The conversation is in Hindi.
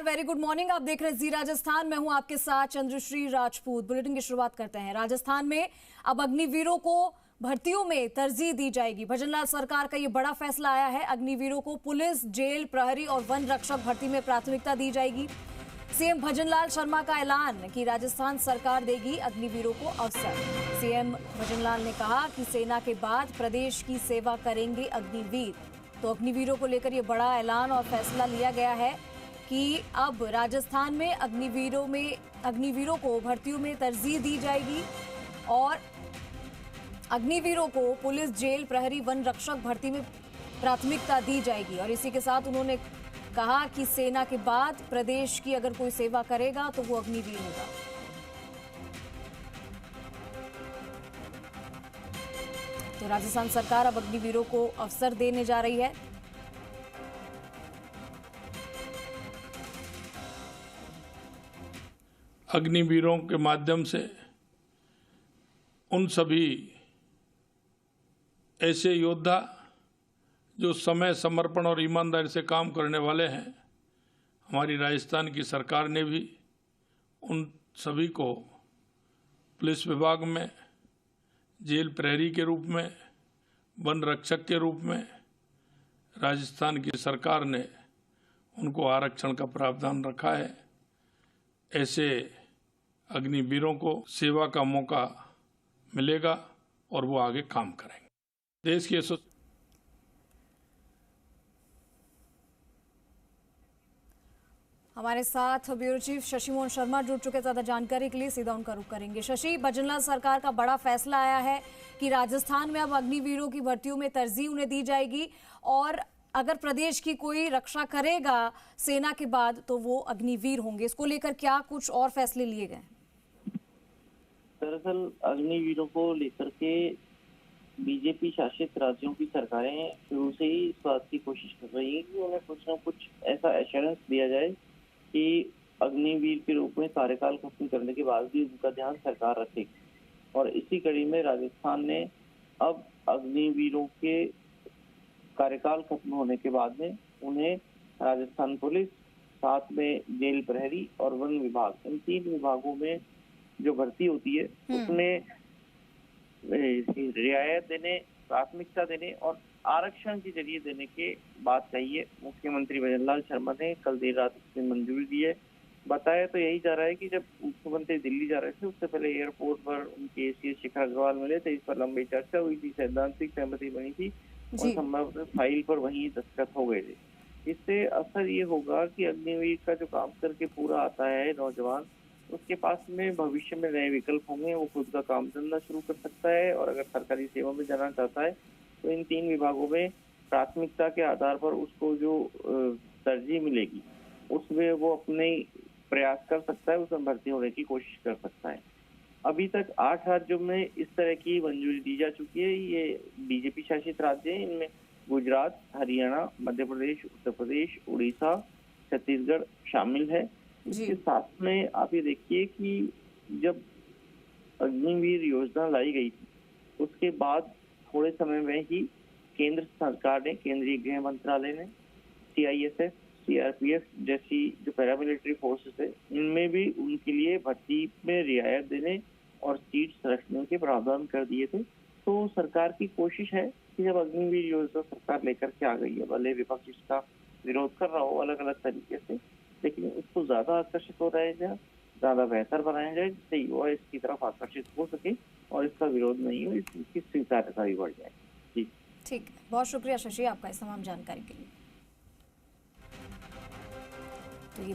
Very good morning. आप देख रहे हैं जी राजस्थान। मैं हूं आपके साथ चंद्रश्री राजपूत। बुलेटिन की शुरुआत करते हैं। राजस्थान में अब अग्निवीरों को भर्तियों में तरजीह दी जाएगी। भजनलाल सरकार का ये बड़ा फैसला आया है। अग्निवीरों को पुलिस, जेल, प्रहरी और वन रक्षक भर्ती में प्राथमिकता दी जाएगी। सीएम भजनलाल शर्मा का ऐलान कि राजस्थान सरकार देगी अग्निवीरों को अवसर। सीएम भजनलाल ने कहा कि सेना के बाद प्रदेश की सेवा करेंगे अग्निवीर। तो अग्निवीरों को लेकर ये बड़ा ऐलान और फैसला लिया गया है कि अब राजस्थान में अग्निवीरों को भर्तियों में तरजीह दी जाएगी और अग्निवीरों को पुलिस, जेल, प्रहरी, वन रक्षक भर्ती में प्राथमिकता दी जाएगी। और इसी के साथ उन्होंने कहा कि सेना के बाद प्रदेश की अगर कोई सेवा करेगा तो वो अग्निवीर होगा। तो राजस्थान सरकार अब अग्निवीरों को अवसर देने जा रही है। अग्निवीरों के माध्यम से उन सभी ऐसे योद्धा जो समय, समर्पण और ईमानदारी से काम करने वाले हैं, हमारी राजस्थान की सरकार ने भी उन सभी को पुलिस विभाग में, जेल प्रहरी के रूप में, वन रक्षक के रूप में राजस्थान की सरकार ने उनको आरक्षण का प्रावधान रखा है। ऐसे अग्निवीरों को सेवा का मौका मिलेगा और वो आगे काम करेंगे। देश की हमारे साथ ब्यूरो चीफ शशि मोहन शर्मा जुड़ चुके। ज्यादा जानकारी के लिए सीधा उनका रुख करेंगे। शशि, भजनलाल सरकार का बड़ा फैसला आया है कि राजस्थान में अब अग्निवीरों की भर्तियों में तरजीह उन्हें दी जाएगी और अगर प्रदेश की कोई रक्षा करेगा सेना के बाद तो वो अग्निवीर होंगे। इसको लेकर क्या कुछ और फैसले लिए गए? दरअसल अग्निवीरों को लेकर के बीजेपी शासित राज्यों की सरकारें शुरू से ही इस बात की कोशिश कर रही है कि उन्हें कुछ न कुछ ऐसा एश्योरेंस दिया जाए कि अग्निवीर के रूप में कार्यकाल खत्म करने के बाद भी उनका ध्यान सरकार रखेगी। और इसी कड़ी में राजस्थान ने अब अग्निवीरों के कार्यकाल खत्म होने के बाद में उन्हें राजस्थान पुलिस, साथ में जेल प्रहरी और वन विभाग, इन 3 विभागों में जो भर्ती होती है उसमें रियायत देने, प्राथमिकता देने और आरक्षण के जरिए देने के बात कही है। मुख्यमंत्री भजनलाल शर्मा ने कल देर रात इसमें मंजूरी दी है। बताया तो यही जा रहा है कि जब मुख्यमंत्री दिल्ली जा रहे थे उससे पहले एयरपोर्ट पर उनके एसीएस शिखर अग्रवाल मिले थे। इस पर लंबी चर्चा हुई थी, सैद्धांतिक सहमति बनी थी और संभवतः फाइल पर वहीं दस्तखत हो गए थे। इससे असर ये होगा कि अग्निवीर का जो काम करके पूरा आता है नौजवान, उसके पास में भविष्य में नए विकल्प होंगे। वो खुद का काम धंधा शुरू कर सकता है और अगर सरकारी सेवा में जाना चाहता है तो इन 3 विभागों में प्राथमिकता के आधार पर उसको जो तरजीह मिलेगी उसमें वो अपने प्रयास कर सकता है, उसमें भर्ती होने की कोशिश कर सकता है। अभी तक 8 राज्यों में इस तरह की मंजूरी दी जा चुकी है। ये बीजेपी शासित राज्य हैं। इनमें गुजरात, हरियाणा, मध्य प्रदेश, उत्तर प्रदेश, उड़ीसा, छत्तीसगढ़ शामिल है। इसके साथ में आप ये देखिए कि जब अग्निवीर योजना लाई गई थी उसके बाद थोड़े समय में ही केंद्र सरकार ने, केंद्रीय गृह मंत्रालय ने सीआईएसएफ, सीआरपीएफ जैसी जो पैरामिलिट्री फोर्सेस है, इनमें भी उनके लिए भर्ती में रियायत देने और सीट्स रखने के प्रावधान कर दिए थे। तो सरकार की कोशिश है कि जब अग्निवीर योजना सरकार लेकर के आ गई है, भले विपक्ष इसका विरोध कर रहा हो अलग अलग तरीके से, लेकिन इसको ज्यादा आकर्षित हो रहा जाए, ज्यादा बेहतर बनाया जाए जिससे युवा इसकी तरफ आकर्षित हो सके और इसका विरोध नहीं हो, इसकी स्वीकार्यता भी बढ़ जाए। जी ठीक, बहुत शुक्रिया शशि आपका इस तमाम जानकारी के लिए। तो ये